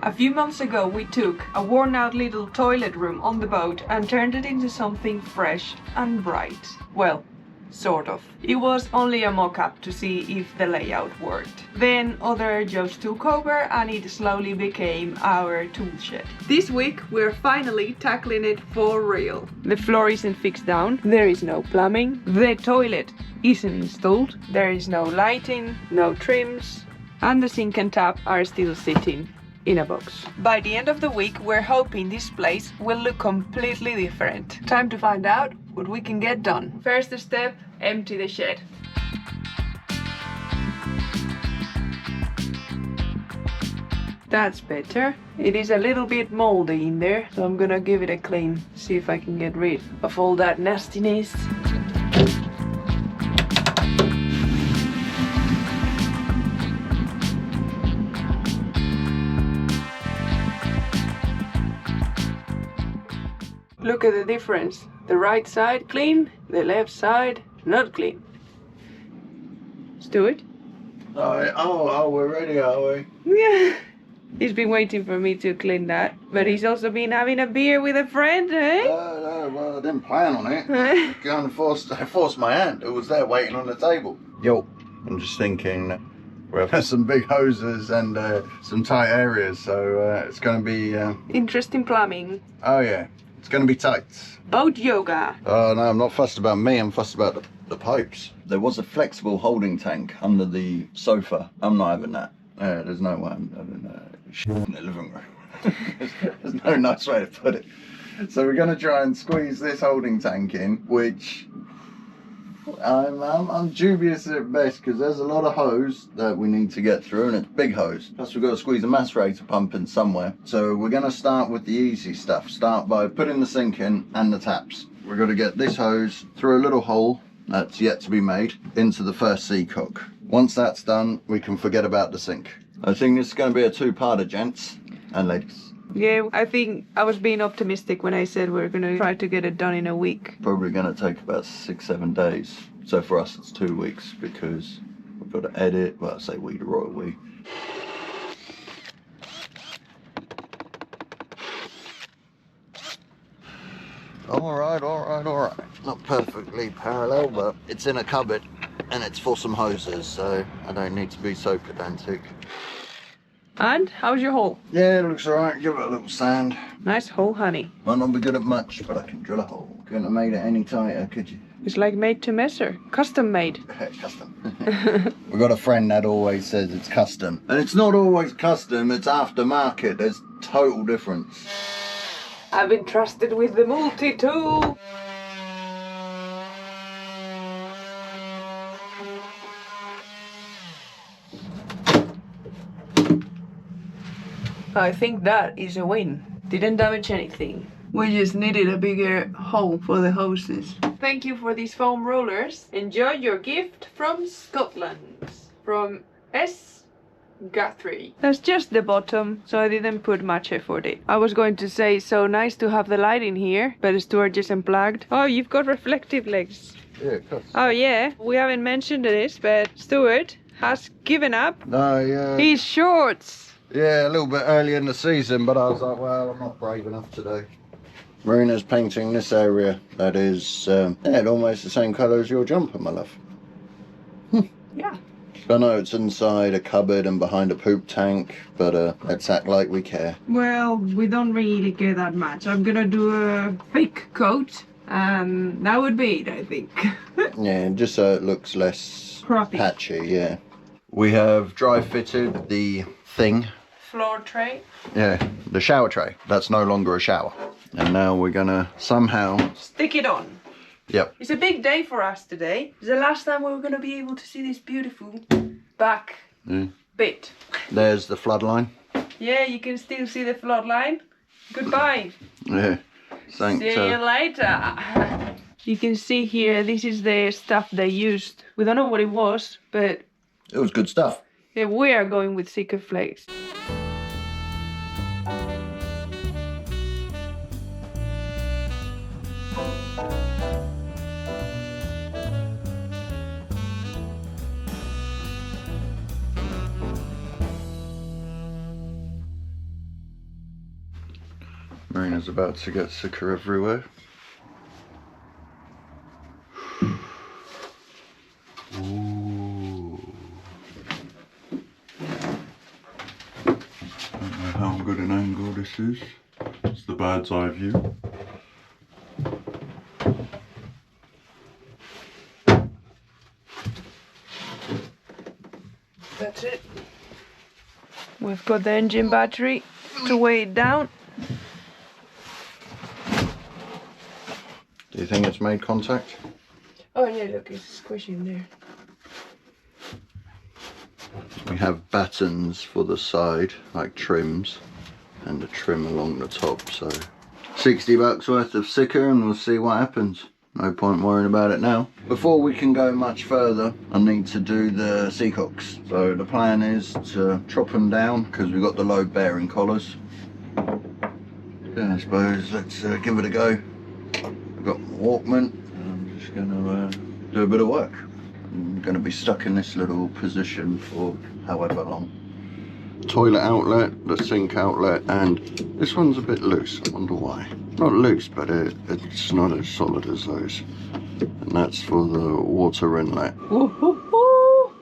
A few months ago we took a worn out little toilet room on the boat and turned it into something fresh and bright. Well, sort of. It was only a mock-up to see if the layout worked. Then other jobs took over and it slowly became our tool shed. This week we're finally tackling it for real. The floor isn't fixed down, there is no plumbing, the toilet isn't installed, there is no lighting, no trims, and the sink and tap are still sitting in a box. By the end of the week, we're hoping this place will look completely different. Time to find out what we can get done. First step, empty the shed. That's better. It is a little bit moldy in there, so I'm gonna give it a clean, see if I can get rid of all that nastiness. Look at the difference. The right side clean, the left side not clean. Stuart? Oh, we're ready, are we? Yeah. He's been waiting for me to clean that, but he's also been having a beer with a friend, eh? No, well, I didn't plan on it. Kind of forced my hand. It was there waiting on the table. Yo, I'm just thinking we'll have some big hoses and some tight areas, so it's going to be... Interesting plumbing. Oh, yeah. It's going to be tight. Boat yoga. Oh, no, I'm not fussed about me. I'm fussed about the pipes. There was a flexible holding tank under the sofa. I'm not having that. There's no way I'm having shit in the living room. There's no nice way to put it. So we're going to try and squeeze this holding tank in, which I'm dubious at best because there's a lot of hose that we need to get through and it's big hose. Plus we've got to squeeze a macerator pump in somewhere. So we're going to start with the easy stuff. Start by putting the sink in and the taps. We're going to get this hose through a little hole that's yet to be made into the first sea cook. Once that's done, we can forget about the sink. I think this is going to be a two-parter, gents and ladies. Yeah, I think I was being optimistic when I said we're gonna try to get it done in a week. Probably going to take about 6-7 days. So for us it's 2 weeks because we've got to edit, well I say we, the royal we. Alright. Not perfectly parallel, but it's in a cupboard and it's for some hoses, so I don't need to be so pedantic. And how's your hole? Yeah, it looks alright. Give it a little sand. Nice hole, honey. Might not be good at much, but I can drill a hole. Couldn't have made it any tighter, could you? It's like made to measure. Custom made. Custom. We've got a friend that always says it's custom. And it's not always custom, it's aftermarket. There's total difference. I've been trusted with the multi-tool. I think that is a win. Didn't damage anything. We just needed a bigger hole for the hoses. Thank you for these foam rollers. Enjoy your gift from Scotland. From S. Guthrie. That's just the bottom, so I didn't put much effort in. I was going to say, so nice to have the light in here, but Stuart just unplugged. Oh, you've got reflective legs. Yeah, of course. Oh yeah, we haven't mentioned this, but Stuart has given up his shorts. Yeah, a little bit early in the season, but I was like, well, I'm not brave enough today. Marina's painting this area that is almost the same colour as your jumper, my love. Yeah. I know it's inside a cupboard and behind a poop tank, but let's act like we care. Well, we don't really care that much. I'm gonna do a fake coat, and that would be it, I think. Yeah, just so it looks less Crappy. patchy, yeah. We have dry fitted the thing. Floor tray. Yeah, the shower tray. That's no longer a shower. And now we're gonna somehow stick it on. Yep. It's a big day for us today. It's the last time we're gonna be able to see this beautiful back bit. There's the flood line. Yeah, you can still see the flood line. Goodbye. Yeah. Thanks. See you later. You can see here, this is the stuff they used. We don't know what it was, but it was good stuff. Yeah, we are going with Seeker Flakes. Marina's about to get sicker everywhere. Ooh. Don't know how good an angle this is. It's the bird's eye view. That's it. We've got the engine battery to weigh it down. Do you think it's made contact? Oh yeah, look, it's squishing there. We have battens for the side, like trims, and a trim along the top, so $60 worth of sticker and we'll see what happens. No point worrying about it now. Before we can go much further, I need to do the sea hooks. So the plan is to chop them down because we've got the load bearing collars. Yeah, I suppose let's give it a go. I've got my Walkman and I'm just going to do a bit of work. I'm going to be stuck in this little position for however long. Toilet outlet, the sink outlet, and this one's a bit loose. I wonder why. Not loose, but it's not as solid as those. And that's for the water inlet. Woo-hoo-hoo.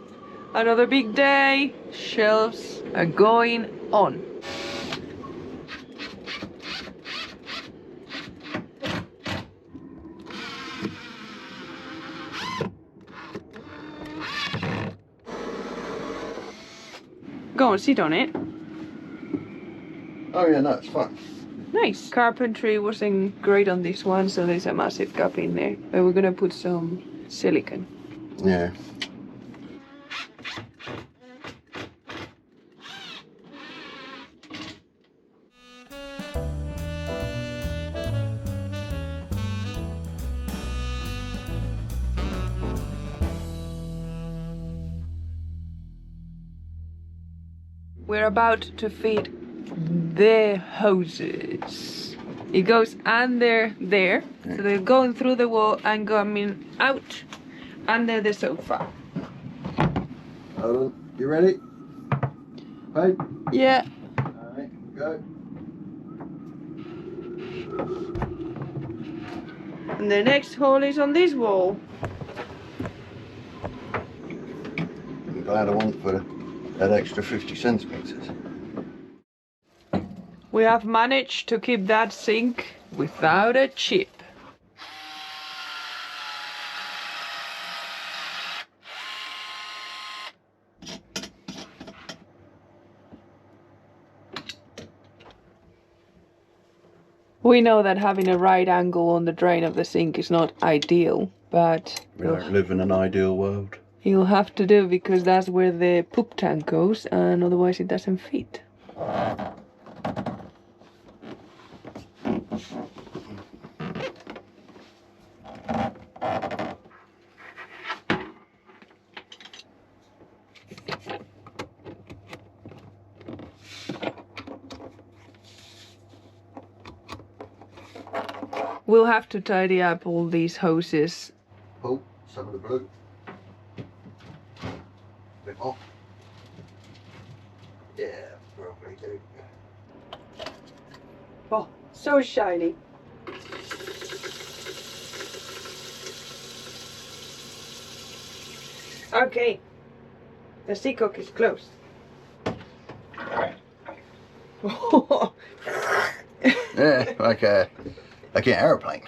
Another big day. Shelves are going on. Go on, sit on it. Oh yeah, no, it's fine. Nice. Carpentry wasn't great on this one, so there's a massive gap in there. But we're gonna put some silicone. Yeah. We're about to feed the hoses. It goes under there, so they're going through the wall and coming out under the sofa. Hold on, you ready? Hey? Yeah. Alright, go. And the next hole is on this wall. I'm glad I went for that extra 50 centimeters. We have managed to keep that sink without a chip. We know that having a right angle on the drain of the sink is not ideal, but We don't live in an ideal world. you'll have to do because that's where the poop tank goes, and otherwise it doesn't fit. We'll have to tidy up all these hoses. Pull some of the blue. Bit more. Yeah, probably do. Oh, so shiny. Okay, the seacock is closed. Yeah, like an aeroplane.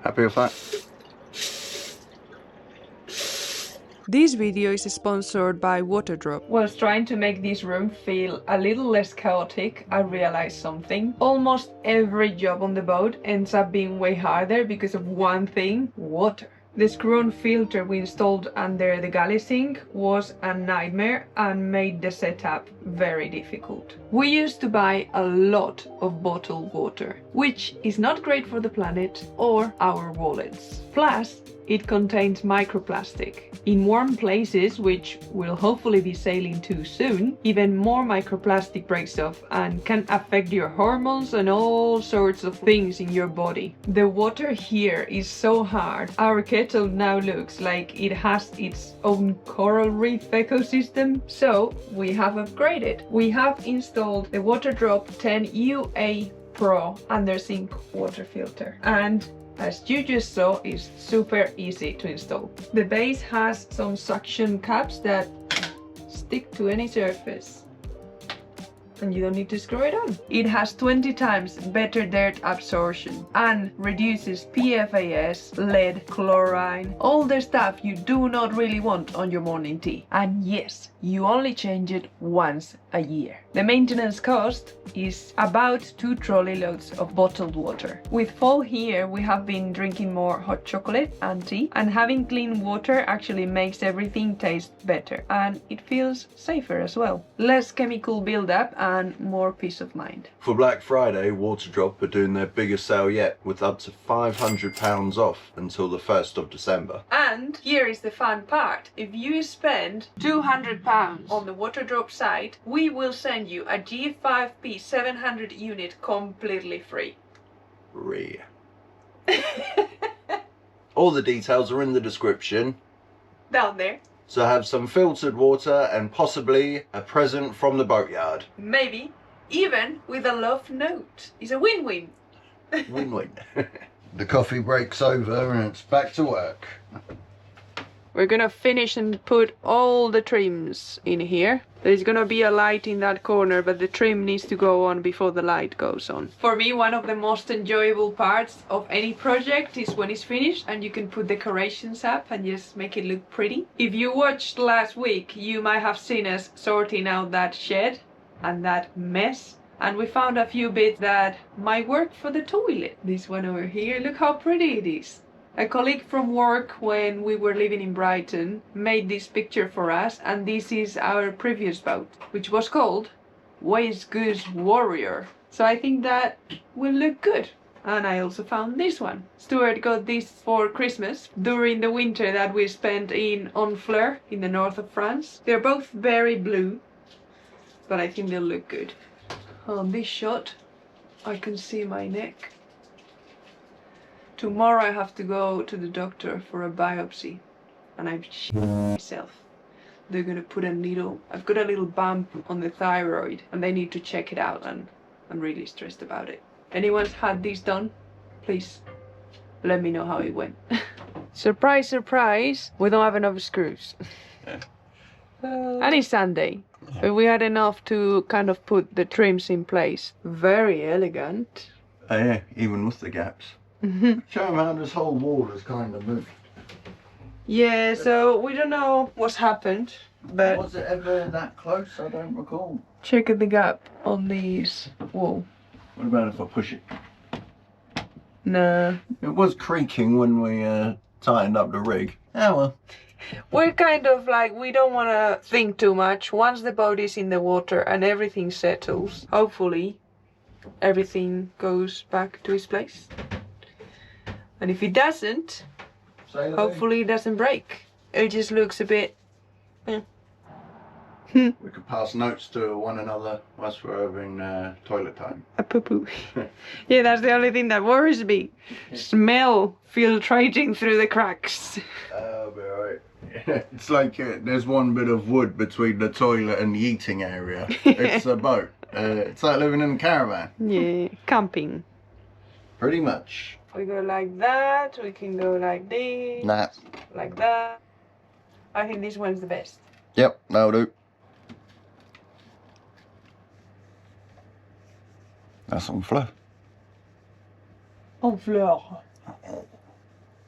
Happy with that? This video is sponsored by Waterdrop. Whilst trying to make this room feel a little less chaotic, I realized something. Almost every job on the boat ends up being way harder because of one thing: water. The screw-on filter we installed under the galley sink was a nightmare and made the setup very difficult. We used to buy a lot of bottled water, which is not great for the planet or our wallets. Plus, it contains microplastic. In warm places, which we'll hopefully be sailing to soon, even more microplastic breaks off and can affect your hormones and all sorts of things in your body. The water here is so hard. Our kettle now looks like it has its own coral reef ecosystem, so we have upgraded. We have installed the Waterdrop 10UA Pro under sink water filter. And as you just saw, it's super easy to install. The base has some suction caps that stick to any surface. And you don't need to screw it on. It has 20 times better dirt absorption and reduces PFAS, lead, chlorine, all the stuff you do not really want on your morning tea. And yes, you only change it once a year. The maintenance cost is about 2 trolley loads of bottled water. With fall here, we have been drinking more hot chocolate and tea, and having clean water actually makes everything taste better, and it feels safer as well. Less chemical buildup and more peace of mind. For Black Friday, Waterdrop are doing their biggest sale yet, with up to £500 off until the 1st of December. And here is the fun part. If you spend £200 on the Waterdrop site, we will send you a G5p700 unit completely free. All the details are in the description. Down there. So have some filtered water and possibly a present from the boatyard. Maybe even with a love note. It's a win-win. Win-win. The coffee break's over and it's back to work. We're gonna finish and put all the trims in here. There's gonna be a light in that corner, but the trim needs to go on before the light goes on. For me, one of the most enjoyable parts of any project is when it's finished and you can put decorations up and just make it look pretty. If you watched last week, you might have seen us sorting out that shed and that mess. And we found a few bits that might work for the toilet. This one over here, look how pretty it is. A colleague from work when we were living in Brighton made this picture for us, and this is our previous boat, which was called Waste Goose Warrior. So I think that will look good. And I also found this one. Stuart got this for Christmas during the winter that we spent in Honfleur in the north of France. They're both very blue, but I think they'll look good. On this shot, I can see my neck. Tomorrow I have to go to the doctor for a biopsy, and I'm myself. They're gonna put a needle. I've got a little bump on the thyroid, and they need to check it out, and I'm really stressed about it. Anyone's had this done? Please let me know how it went. Surprise, surprise! We don't have enough screws. And it's Sunday, but we had enough to kind of put the trims in place. Very elegant. Oh yeah, even with the gaps. Show them how this whole wall has kind of moved. Yeah, so we don't know what's happened, but Was it ever that close? I don't recall. check the gap on this wall. What about if I push it? Nah. It was creaking when we tightened up the rig. Oh well. We're kind of like, we don't want to think too much. Once the boat is in the water and everything settles, hopefully everything goes back to its place. And if it doesn't, hopefully it doesn't break. It just looks a bit... We could pass notes to one another whilst we're having toilet time. A poo-poo. Yeah, that's the only thing that worries me. Smell filtrating through the cracks. Oh, be alright. It's like there's one bit of wood between the toilet and the eating area. It's a boat. It's like living in a caravan. Yeah, camping. Pretty much. We go like that, we can go like this, Nah. like that. I think this one's the best. Yep, that'll do. That's on fleur. En fleur.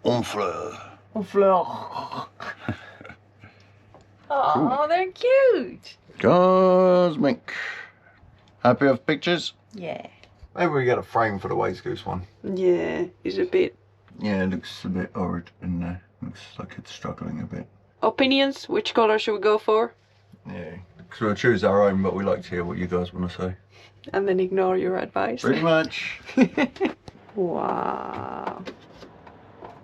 On fleur. En fleur. Oh, they're cute. Cosmic. Happy with pictures? Yeah. Maybe we get a frame for the waste goose one. Yeah, it's a bit. Yeah, it looks a bit horrid in there. Looks like it's struggling a bit. Opinions? Which color should we go for? Yeah. So we'll choose our own, but we like to hear what you guys want to say. And then ignore your advice. Pretty much. Wow.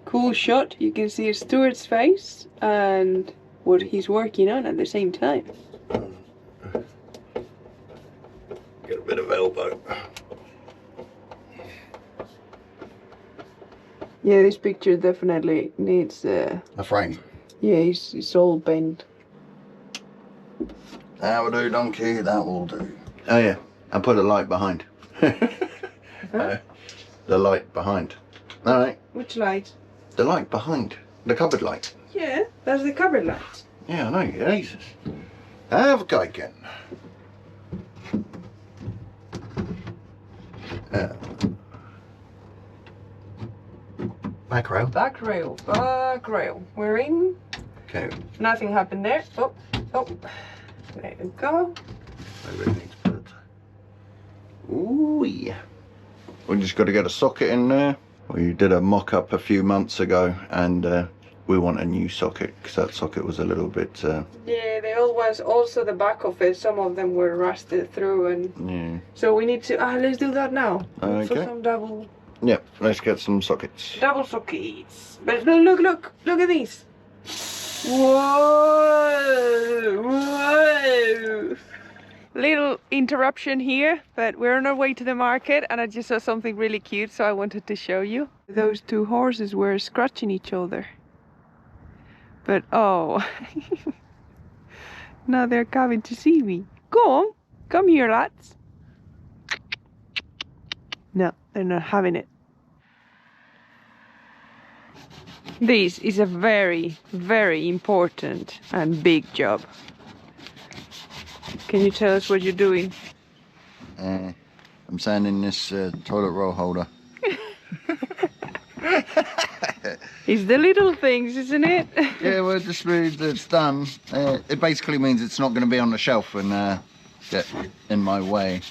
Cool shot. You can see Stuart's face and what he's working on at the same time. Get a bit of elbow. Yeah, this picture definitely needs A frame. yeah, it's all bent. That will do, donkey. That will do. Oh yeah, I put a light behind. Huh? The light behind. All right. Which light? The light behind. The cupboard light. Yeah, that's the cupboard light. Yeah, I know. Jesus. Have a go again. Back rail. Back rail, back rail. We're in. Okay. Nothing happened there. Oh, oh. There you go. I really need to put it. Ooh, yeah. We just got to get a socket in there. We did a mock-up a few months ago, and we want a new socket because that socket was a little bit. Yeah, the old ones. Also, the back of it. Some of them were rusted through, and Yeah. so we need to. Let's do that now. Okay. For some double Yep. Let's get some sockets. sockets. But look at these. Whoa! Whoa! Little interruption here, but we're on our way to the market and I just saw something really cute, so I wanted to show you. Those two horses were scratching each other. But oh, now they're coming to see me. Go on, come here, lads. No, they're not having it. This is a very, very important and big job. Can you tell us what you're doing? I'm sanding this toilet roll holder. It's the little things, isn't it? Yeah, well, it just means it's done. It basically means it's not going to be on the shelf and get in my way.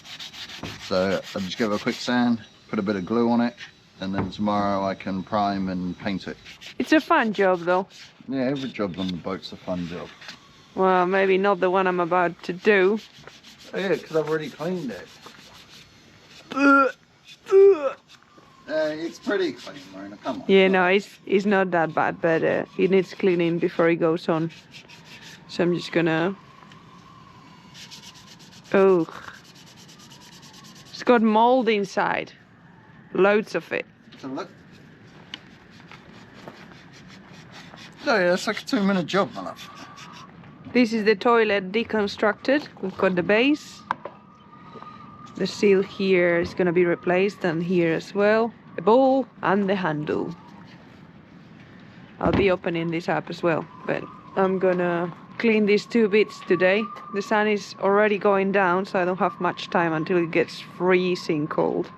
So I'll just give it a quick sand, put a bit of glue on it, and then tomorrow I can prime and paint it. It's a fun job though. Yeah, every job on the boat's a fun job. Well, maybe not the one I'm about to do. Oh yeah, because I've already cleaned it. It's pretty clean, Marina, come on. Yeah, no, it's not that bad, but it needs cleaning before it goes on. So I'm just gonna... Oh. It's got mold inside. Loads of it. Let's have a look. Oh yeah, it's like a 2-minute job, my love. This is the toilet deconstructed. We've got the base. The seal here is gonna be replaced, and here as well. The bowl and the handle. I'll be opening this up as well, but I'm gonna clean these two bits today. The sun is already going down, so I don't have much time until it gets freezing cold.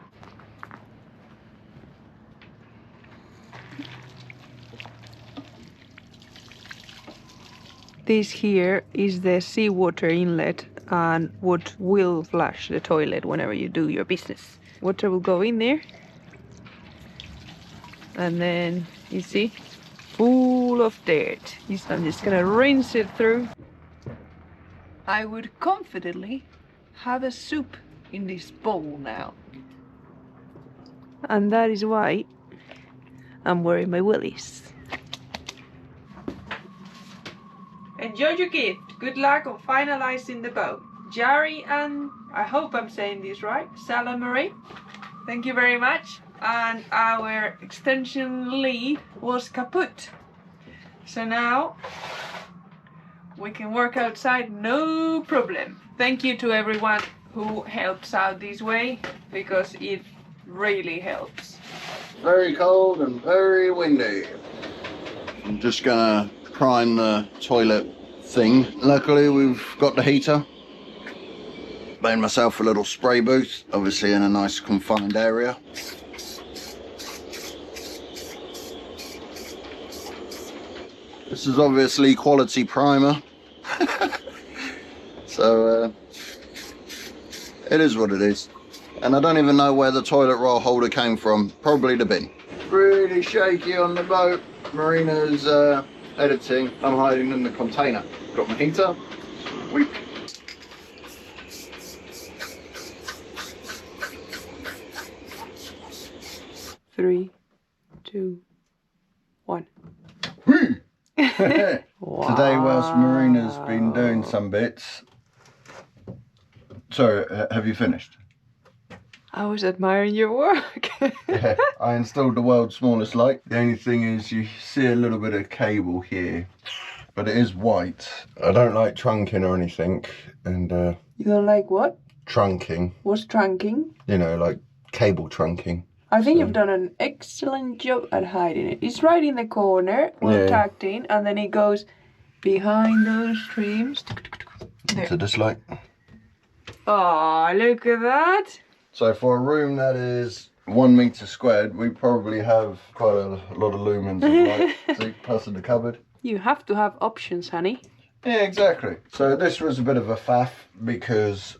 This here is the seawater inlet and what will flush the toilet whenever you do your business. Water will go in there. And then, you see, full of dirt. I'm just gonna rinse it through. I would confidently have a soup in this bowl now. And that is why I'm wearing my willies. Enjoy your gift. Good luck on finalizing the boat. Jari and, I hope I'm saying this right, Salamari. Thank you very much. And our extension lead was kaput. So now we can work outside, no problem. Thank you to everyone who helps out this way, because it really helps. Very cold and very windy. I'm just gonna prime the toilet thing. Luckily we've got the heater. Made myself a little spray booth, obviously in a nice confined area. This is obviously quality primer. So it is what it is. And I don't even know where the toilet roll holder came from. Probably the bin. Really shaky on the boat. Marina's editing. I'm hiding in the container. Got my heater. Weep. Three, 2, 1. Today, whilst Marina's been doing some bits. Sorry, have you finished? I was admiring your work. Yeah, I installed the world's smallest light. The only thing is you see a little bit of cable here, but it is white. I don't like trunking or anything, and You don't like what? trunking. What's trunking? You know, like cable trunking. I think you've done an excellent job at hiding it. It's right in the corner, well tucked in, and then it goes behind those streams. There. So just like... Oh, look at that. So for a room that is 1 meter squared, we probably have quite a lot of lumens of light. See, plus in the cupboard. You have to have options, honey. Yeah, exactly. So this was a bit of a faff because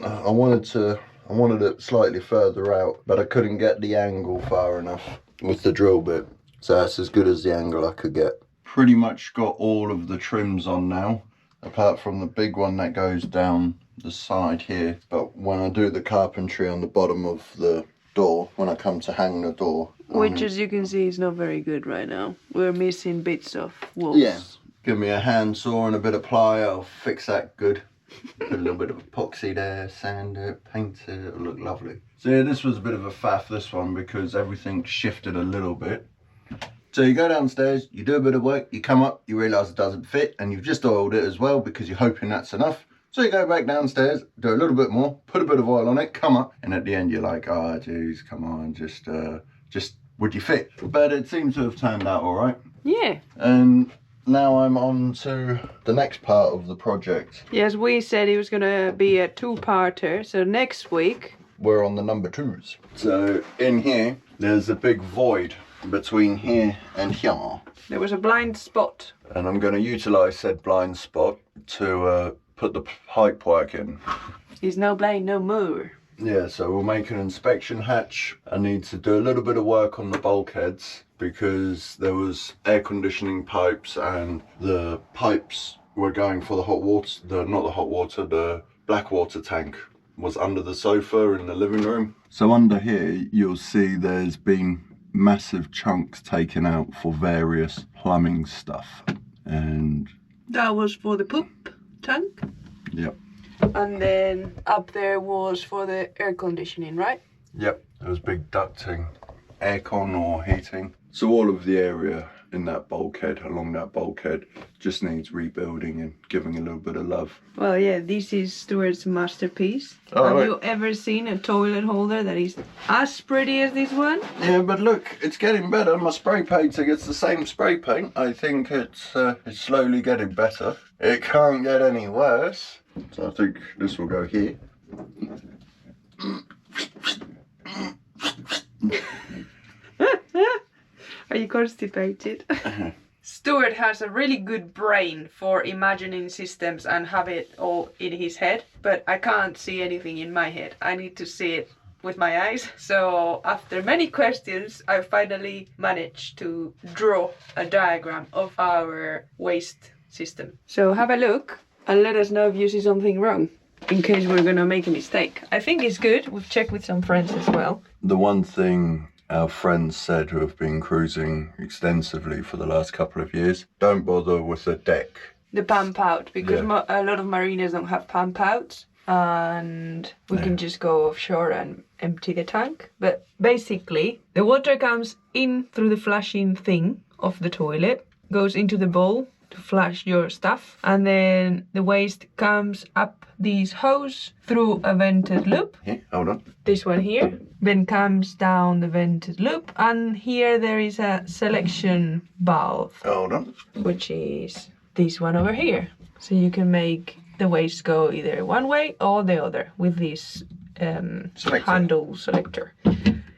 I wanted it slightly further out, but I couldn't get the angle far enough with the drill bit. So that's as good as the angle I could get. Pretty much got all of the trims on now, apart from the big one that goes down the side here. But when I do the carpentry on the bottom of the door, when I come to hang the door, which as you can see is not very good right now. We're missing bits of walls. Yeah, give me a handsaw and a bit of ply, I'll fix that good. Put a little bit of epoxy there, sand it, paint it, it'll look lovely. So yeah, this was a bit of a faff, this one, because everything shifted a little bit. So you go downstairs, you do a bit of work, you come up, you realise it doesn't fit, and you've just oiled it as well because you're hoping that's enough. So you go back downstairs, do a little bit more, put a bit of oil on it, come up, and at the end you're like, oh geez, come on, just would you fit? But it seems to have turned out all right. Yeah. And now I'm on to the next part of the project. Yes, we said it was going to be a two-parter, so next week... We're on the number 2s. So in here, there's a big void between here and here. There was a blind spot. And I'm going to utilise said blind spot to put the pipe work in. There's no blind no more. Yeah, so we'll make an inspection hatch. I need to do a little bit of work on the bulkheads because there was air conditioning pipes and the pipes were going for the hot water, the black water tank was under the sofa in the living room. So under here, you'll see there's been massive chunks taken out for various plumbing stuff. And that was for the poop tank? Yep. And then up there was for the air conditioning, right? Yep, there was big ducting, aircon or heating. So all of the area in that bulkhead, along that bulkhead, just needs rebuilding and giving a little bit of love. Well, yeah, this is Stuart's masterpiece. Oh, have right. you ever seen a toilet holder that is as pretty as this one? Yeah, but look, it's getting better. My spray painting, it's the same spray paint. I think it's slowly getting better. It can't get any worse. So I think this will go here. Are you constipated? Stuart has a really good brain for imagining systems and have it all in his head, but I can't see anything in my head. I need to see it with my eyes. So after many questions, I finally managed to draw a diagram of our waste system. So have a look and let us know if you see something wrong, in case we're gonna make a mistake. I think it's good. We've checked with some friends as well. The one thing our friends said who have been cruising extensively for the last couple of years, don't bother with the deck. The pump out, because a lot of mariners don't have pump outs, and we can just go offshore and empty the tank. But basically, the water comes in through the flushing thing of the toilet, goes into the bowl to flush your stuff, and then the waste comes up these hose through a vented loop. Here, hold on. This one here, then comes down the vented loop, and here there is a selection valve. Hold on. Which is this one over here. So you can make the waste go either one way or the other with this handle selector.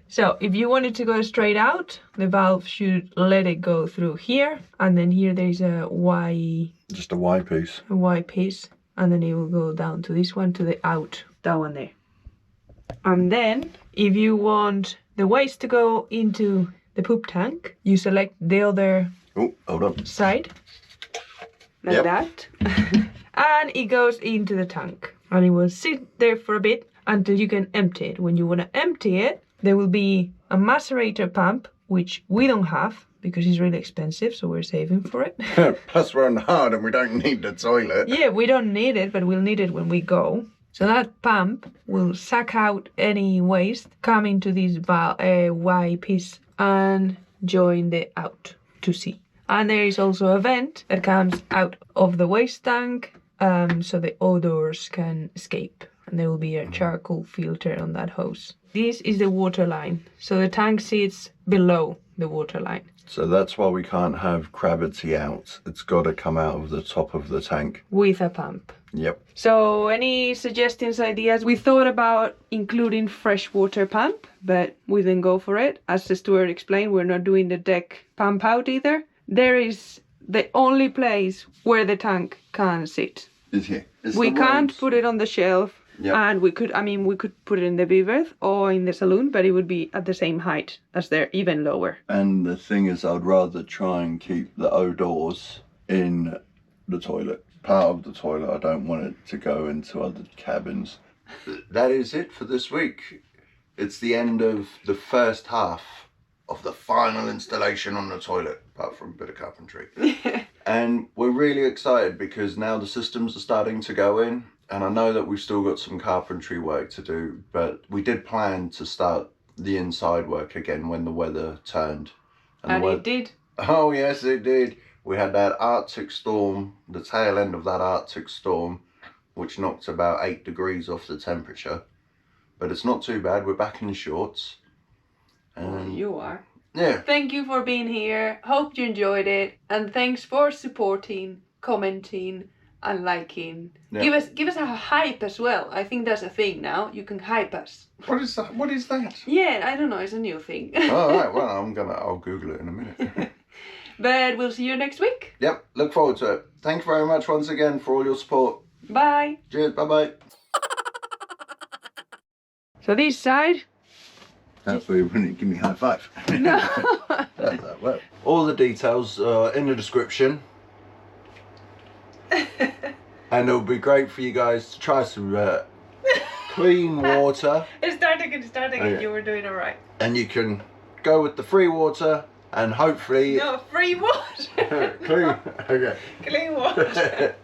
So if you want it to go straight out, the valve should let it go through here, and then here there's a Y. Just a Y piece. A Y piece, and then it will go down to this one, to the out, that one there. And then if you want the waste to go into the poop tank, you select the other side, like that, and it goes into the tank, and it will sit there for a bit until you can empty it. When you want to empty it, there will be a macerator pump, which we don't have because it's really expensive, so we're saving for it. Plus we're on hard and we don't need the toilet. Yeah, we don't need it, but we'll need it when we go. So that pump will suck out any waste, come into this Y piece and join the out to sea. And there is also a vent that comes out of the waste tank, so the odors can escape and there will be a charcoal filter on that hose. This is the water line, so the tank sits below the water line. So that's why we can't have gravity out. It's got to come out of the top of the tank. With a pump. Yep. So any suggestions, ideas? We thought about including freshwater pump, but we didn't go for it. As the steward explained, we're not doing the deck pump out either. There is the only place where the tank can sit. Is here. It's We the can't roads. put it on the shelf. Yep. And we could put it in the beaverth or in the saloon, but it would be at the same height as they're even lower. And the thing is, I'd rather try and keep the O-doors in the toilet. Part of the toilet, I don't want it to go into other cabins. That is it for this week. It's the end of the first half of the final installation on the toilet, apart from a bit of carpentry. And we're really excited because now the systems are starting to go in. And I know that we've still got some carpentry work to do, but we did plan to start the inside work again when the weather turned. And it did. Oh yes, it did. We had that Arctic storm, the tail end of that Arctic storm, which knocked about 8 degrees off the temperature. But it's not too bad. We're back in shorts. And you are. Yeah. Thank you for being here. Hope you enjoyed it. And thanks for supporting, commenting, and liking. Yeah. Give us a hype as well. I think that's a thing now. You can hype us. What is that? What is that? Yeah, I don't know. It's a new thing. All right. Well, I'll Google it in a minute. But we'll see you next week. Yep. Look forward to it. Thank you very much once again for all your support. Bye. Cheers. Bye bye. So this side. That's where you wouldn't give me a high five. No. That's that well. All the details are in the description. And it would be great for you guys to try some clean water. It's starting. Okay. You were doing all right. And you can go with the free water and hopefully... No, free water. Clean. Okay. Clean water.